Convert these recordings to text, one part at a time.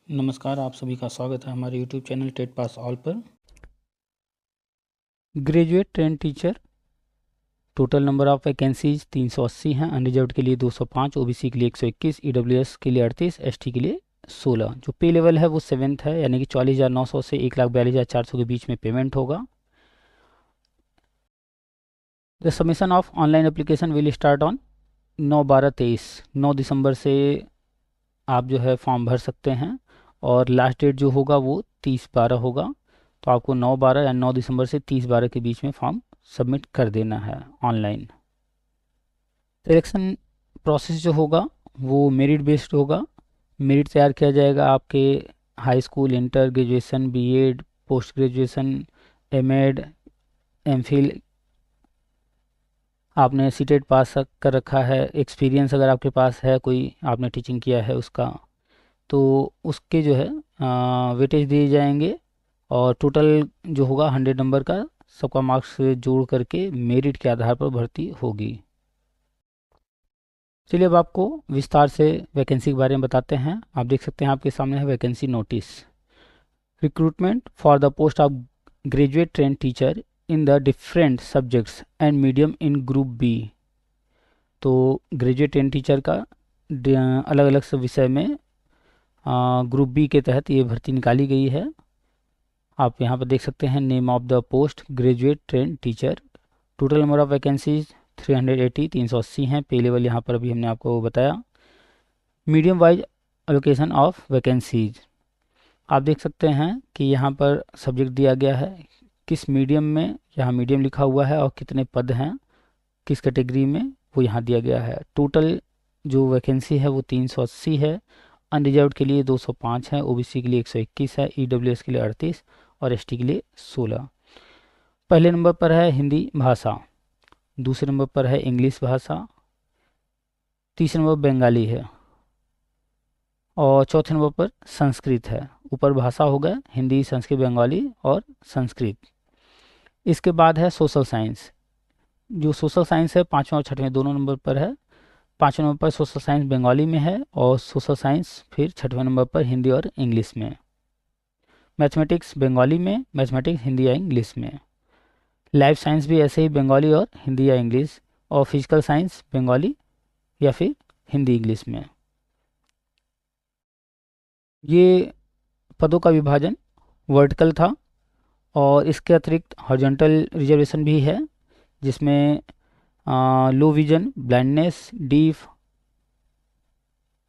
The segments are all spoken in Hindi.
नमस्कार, आप सभी का स्वागत है हमारे YouTube channel TET pass all पर। Graduate train teacher, total number of vacancies 380 हैं। अनरिजर्व्ड के लिए 205, ओबीसी के लिए 121, ईडब्ल्यूएस के लिए 38, एसटी के लिए 16। जो पे लेवल है वो 7th है, यानी कि 40,900 से 1,42,400 के बीच में पेमेंट होगा। The submission of online application will start on 9/12/23। 9 दिसंबर से आप जो है फॉर्म भर सकते हैं और लास्ट डेट जो होगा वो 30/12 होगा। तो आपको 9/12 या 9 दिसंबर से 30/12 के बीच में फॉर्म सबमिट कर देना है ऑनलाइन। सिलेक्शन प्रोसेस जो होगा वो मेरिट बेस्ड होगा। मेरिट तैयार किया जाएगा आपके high school, inter, graduation, B Ed, post graduation, M Ed, M Phil, आपने सीटेट पास कर रखा है, एक्सपीरियंस अगर आपके पास है, कोई आपने टीचिंग किया है उसका, तो उसके जो है वेटेज दिए जाएंगे। और टोटल जो होगा 100 नंबर का सबका मार्क्स जोड़ करके मेरिट के आधार पर भर्ती होगी। चलिए अब आपको विस्तार से वैकेंसी के बारे में बताते हैं। आप देख सकते हैं आपके सामने है vacancy notice. Recruitment for the post of graduate train teacher in the different subjects and medium in group B. तो ग्रेजुएट ट्रेन टीचर का अलग अलग सब विषय में ग्रुप बी के तहत ये भर्ती निकाली गई है। आप यहाँ पर देख सकते हैं name of the post graduate train teacher. Total number of vacancies 380, 380 हैं। पे लेवल यहाँ पर अभी हमने आपको बताया। Medium wise allocation of vacancies, आप देख सकते हैं कि यहाँ पर सब्जेक्ट दिया गया है, किस मीडियम में, यहाँ मीडियम लिखा हुआ है, और कितने पद हैं किस कैटेगरी में वो यहाँ दिया गया है। टोटल जो वैकेंसी है वो 380 है। अनरिजर्व्ड के लिए 205 है, ओबीसी के लिए 121 है, ईडब्ल्यूएस के लिए 38 और एसटी के लिए 16। पहले नंबर पर है हिंदी भाषा, दूसरे नंबर पर है इंग्लिश भाषा, तीसरे नंबर बंगाली है और चौथे नंबर पर संस्कृत है। ऊपर भाषा हो गया हिंदी, संस्कृत, बंगाली और संस्कृत। इसके बाद है सोशल साइंस। जो सोशल साइंस है 5वें और 6वें दोनों नंबर पर है। 5वें नंबर पर सोशल साइंस बंगाली में है और सोशल साइंस फिर 6वें नंबर पर हिंदी और इंग्लिश में। मैथमेटिक्स बंगाली में, मैथमेटिक्स हिंदी या इंग्लिश में। लाइफ साइंस भी ऐसे ही बंगाली और हिंदी या इंग्लिश, और फिजिकल साइंस बंगाली या फिर हिंदी इंग्लिश में। ये पदों का विभाजन वर्टिकल था और इसके अतिरिक्त हॉरिजॉन्टल रिजर्वेशन भी है, जिसमें लो विजन, ब्लाइंडनेस, डीफ,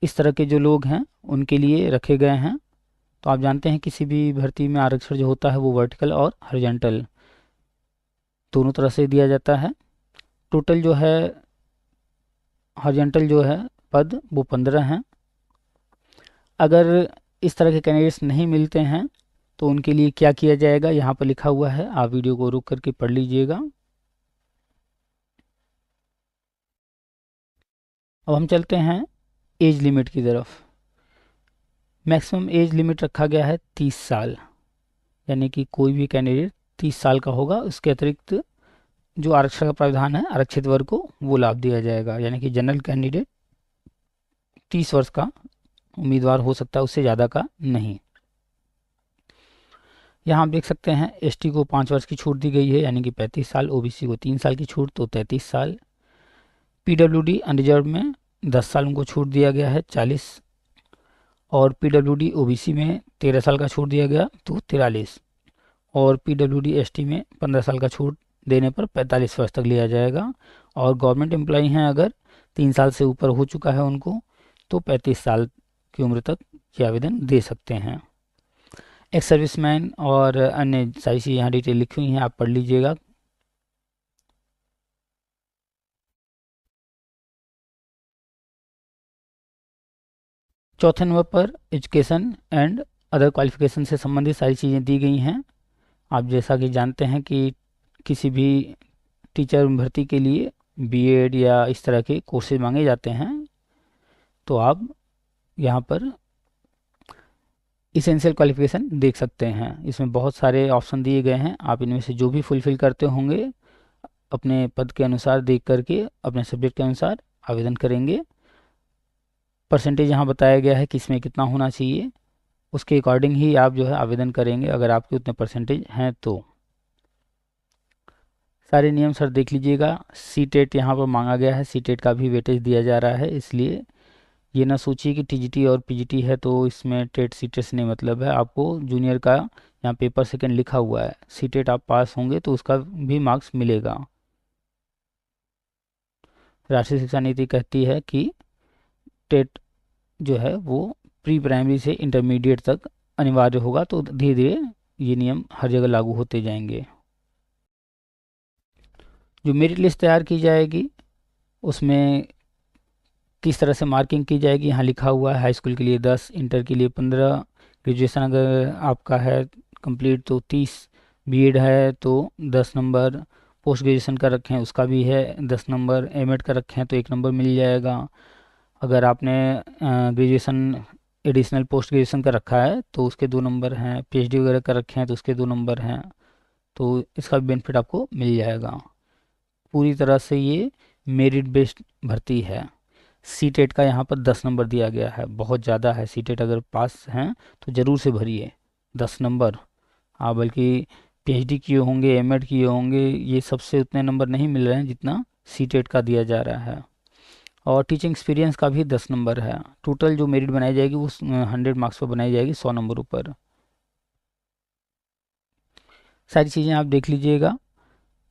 इस तरह के जो लोग हैं उनके लिए रखे गए हैं। तो आप जानते हैं किसी भी भर्ती में आरक्षण जो होता है वो वर्टिकल और हॉरिजॉन्टल दोनों तरह से दिया जाता है। टोटल जो है हॉरिजॉन्टल जो है पद वो 15 हैं। अगर इस तरह के कैंडिडेट्स नहीं मिलते हैं तो उनके लिए क्या किया जाएगा यहाँ पर लिखा हुआ है, आप वीडियो को रुक करके पढ़ लीजिएगा। अब हम चलते हैं एज लिमिट की तरफ। मैक्सिमम एज लिमिट रखा गया है 30 साल, यानी कि कोई भी कैंडिडेट 30 साल का होगा। उसके अतिरिक्त जो आरक्षण का प्रावधान है आरक्षित वर्ग को वो लाभ दिया जाएगा, यानी कि जनरल कैंडिडेट 30 वर्ष का उम्मीदवार हो सकता है, उससे ज़्यादा का नहीं। यहाँ आप देख सकते हैं एसटी को 5 वर्ष की छूट दी गई है, यानी कि 35 साल, ओबीसी को 3 साल की छूट तो 33 साल, पीडब्ल्यूडी अनरिजर्व में 10 साल उनको छूट दिया गया है 40, और पीडब्ल्यूडी ओबीसी में 13 साल का छूट दिया गया तो 43, और पीडब्ल्यूडी एसटी में 15 साल का छूट देने पर 45 वर्ष तक लिया जाएगा। और गवर्नमेंट एम्प्लॉई हैं अगर 3 साल से ऊपर हो चुका है उनको तो 35 साल की उम्र तक ये आवेदन दे सकते हैं। एक्स सर्विसमैन और अन्य सारी चीज़ यहाँ डिटेल लिखी हुई हैं, आप पढ़ लीजिएगा। चौथे नंबर पर एजुकेशन एंड अदर क्वालिफिकेशन से संबंधित सारी चीज़ें दी गई हैं। आप जैसा कि जानते हैं कि किसी भी टीचर भर्ती के लिए बीएड या इस तरह के कोर्सेज मांगे जाते हैं, तो आप यहाँ पर इसेंशियल क्वालिफिकेशन देख सकते हैं। इसमें बहुत सारे ऑप्शन दिए गए हैं, आप इनमें से जो भी फुलफिल करते होंगे अपने पद के अनुसार देख करके अपने सब्जेक्ट के अनुसार आवेदन करेंगे। परसेंटेज यहाँ बताया गया है कि इसमें कितना होना चाहिए। उसके अकॉर्डिंग ही आप जो है आवेदन करेंगे, अगर आपके उतने परसेंटेज हैं तो। सारे नियम सर देख लीजिएगा। सी टेट यहाँ पर मांगा गया है, सी टेट का भी वेटेज दिया जा रहा है, इसलिए ये ना सोचिए कि टीजीटी और पीजीटी है तो इसमें टेट सी टेट से नहीं मतलब है। आपको जूनियर का यहाँ पेपर सेकंड लिखा हुआ है, सी टेट आप पास होंगे तो उसका भी मार्क्स मिलेगा। राष्ट्रीय शिक्षा नीति कहती है कि टेट जो है वो प्री प्राइमरी से इंटरमीडिएट तक अनिवार्य होगा, तो धीरे धीरे ये नियम हर जगह लागू होते जाएंगे। जो मेरिट लिस्ट तैयार की जाएगी उसमें किस तरह से मार्किंग की जाएगी, यहाँ लिखा हुआ है। हाई स्कूल के लिए 10, इंटर के लिए 15, ग्रेजुएशन अगर आपका है कंप्लीट तो 30, बीएड है तो 10 नंबर, पोस्ट ग्रेजुएशन का रखें उसका भी है 10 नंबर, एमएड का रखें तो 1 नंबर मिल जाएगा। अगर आपने ग्रेजुएशन एडिशनल पोस्ट ग्रेजुएशन का रखा है तो उसके 2 नंबर हैं, पीएचडी वगैरह का रखे हैं तो उसके 2 नंबर हैं, तो इसका बेनिफिट आपको मिल जाएगा। पूरी तरह से ये मेरिट बेस्ड भर्ती है। सी टेट का यहाँ पर 10 नंबर दिया गया है, बहुत ज़्यादा है। सी टेट अगर पास हैं तो ज़रूर से भरिए 10 नंबर। हाँ, बल्कि पीएचडी किए होंगे, एमएड किए होंगे, ये सबसे उतने नंबर नहीं मिल रहे हैं जितना सी टेट का दिया जा रहा है। और टीचिंग एक्सपीरियंस का भी 10 नंबर है। टोटल जो मेरिट बनाई जाएगी वो 100 मार्क्स पर बनाई जाएगी, 100 नंबरों पर। सारी चीज़ें आप देख लीजिएगा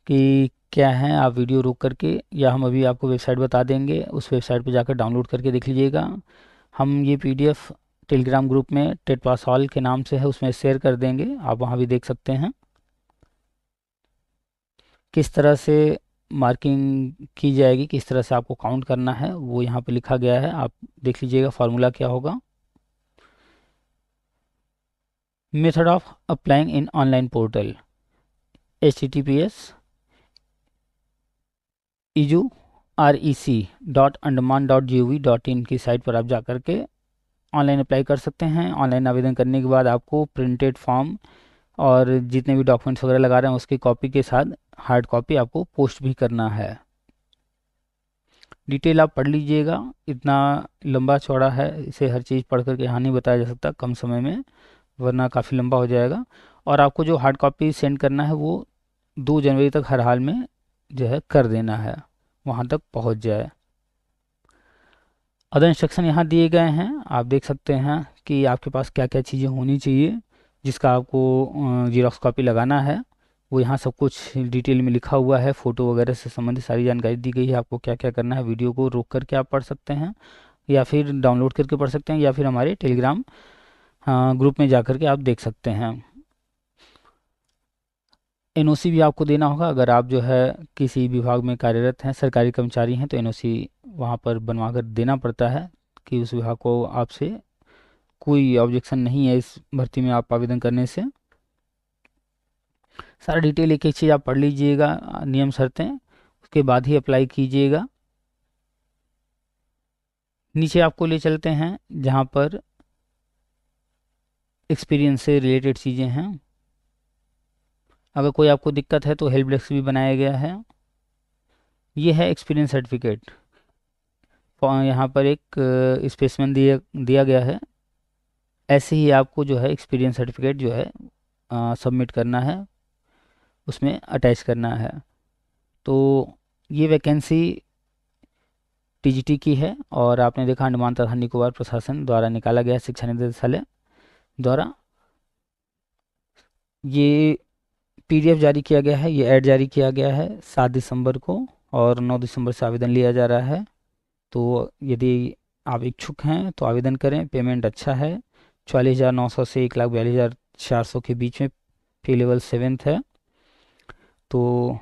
कि क्या है। आप वीडियो रोक करके या हम अभी आपको वेबसाइट बता देंगे, उस वेबसाइट पर जाकर डाउनलोड करके देख लीजिएगा। हम ये पीडीएफ टेलीग्राम ग्रुप में टेट पास हॉल के नाम से है, उसमें शेयर कर देंगे, आप वहाँ भी देख सकते हैं किस तरह से मार्किंग की जाएगी, किस तरह से आपको काउंट करना है, वो यहाँ पे लिखा गया है। आप देख लीजिएगा फार्मूला क्या होगा। Method of applying in online portal, https eju.rec.andaman.gov.in की साइट पर आप जा कर के ऑनलाइन अप्लाई कर सकते हैं। ऑनलाइन आवेदन करने के बाद आपको प्रिंटेड फॉर्म और जितने भी डॉक्यूमेंट्स वगैरह लगा रहे हैं उसकी कॉपी के साथ हार्ड कॉपी आपको पोस्ट भी करना है। डिटेल आप पढ़ लीजिएगा, इतना लंबा चौड़ा है, इसे हर चीज़ पढ़ करके यहाँ नहीं बताया जा सकता कम समय में, वरना काफ़ी लंबा हो जाएगा। और आपको जो हार्ड कॉपी सेंड करना है वो 2 जनवरी तक हर हाल में जो है कर देना है, वहाँ तक पहुँच जाए। अदर इंस्ट्रक्शन यहाँ दिए गए हैं, आप देख सकते हैं कि आपके पास क्या क्या चीज़ें होनी चाहिए जिसका आपको जीरोक्स कॉपी लगाना है, वो यहाँ सब कुछ डिटेल में लिखा हुआ है। फ़ोटो वगैरह से संबंधित सारी जानकारी दी गई है, आपको क्या क्या करना है। वीडियो को रोक करके आप पढ़ सकते हैं या फिर डाउनलोड करके पढ़ सकते हैं या फिर हमारे टेलीग्राम ग्रुप में जा कर के आप देख सकते हैं। एनओसी भी आपको देना होगा, अगर आप जो है किसी विभाग में कार्यरत हैं, सरकारी कर्मचारी हैं, तो एनओसी वहाँ पर बनवा कर देना पड़ता है कि उस विभाग को आपसे कोई ऑब्जेक्शन नहीं है इस भर्ती में आप आवेदन करने से। सारा डिटेल एक एक चीज़ आप पढ़ लीजिएगा, नियम शर्तें, उसके बाद ही अप्लाई कीजिएगा। नीचे आपको ले चलते हैं जहाँ पर एक्सपीरियंस से रिलेटेड चीज़ें हैं। अगर कोई आपको दिक्कत है तो हेल्प डेस्क भी बनाया गया है। ये है एक्सपीरियंस सर्टिफिकेट, यहाँ पर एक स्पेसिमेन दिया गया है। ऐसे ही आपको जो है एक्सपीरियंस सर्टिफिकेट जो है सबमिट करना है, उसमें अटैच करना है। तो ये वैकेंसी टीजीटी की है और आपने देखा अंडमान तथा निकोबार प्रशासन द्वारा निकाला गया, शिक्षा निदेशालय द्वारा ये पीडीएफ जारी किया गया है, ये ऐड जारी किया गया है 7 दिसंबर को और 9 दिसंबर से आवेदन लिया जा रहा है। तो यदि आप इच्छुक हैं तो आवेदन करें। पेमेंट अच्छा है, 44,900 से 1,42,400 के बीच में, फी लेवल 7th है। तो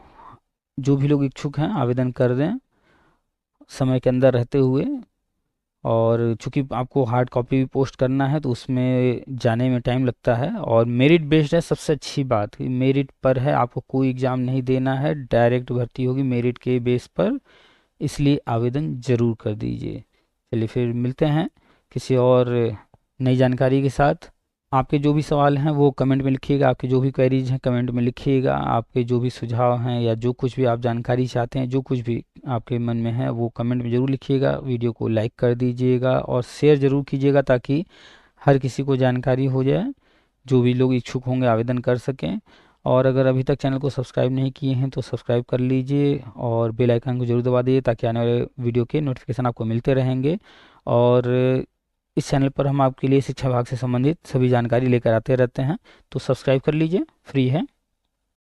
जो भी लोग इच्छुक हैं आवेदन कर दें समय के अंदर रहते हुए। और चूंकि आपको हार्ड कॉपी भी पोस्ट करना है तो उसमें जाने में टाइम लगता है। और मेरिट बेस्ड है, सबसे अच्छी बात कि मेरिट पर है, आपको कोई एग्ज़ाम नहीं देना है, डायरेक्ट भर्ती होगी मेरिट के बेस पर, इसलिए आवेदन ज़रूर कर दीजिए। चलिए फिर मिलते हैं किसी और नई जानकारी के साथ। आपके जो भी सवाल हैं वो कमेंट में लिखिएगा, आपके जो भी क्वेरीज हैं कमेंट में लिखिएगा, आपके जो भी सुझाव हैं या जो कुछ भी आप जानकारी चाहते हैं, जो कुछ भी आपके मन में है वो कमेंट में ज़रूर लिखिएगा। वीडियो को लाइक कर दीजिएगा और शेयर ज़रूर कीजिएगा ताकि हर किसी को जानकारी हो जाए, जो भी लोग इच्छुक होंगे आवेदन कर सकें। और अगर अभी तक चैनल को सब्सक्राइब नहीं किए हैं तो सब्सक्राइब कर लीजिए और बेल आइकन को जरूर दबा दीजिए, ताकि आने वाले वीडियो के नोटिफिकेशन आपको मिलते रहेंगे। और इस चैनल पर हम आपके लिए शिक्षा विभाग से संबंधित सभी जानकारी लेकर आते रहते हैं, तो सब्सक्राइब कर लीजिए, फ्री है।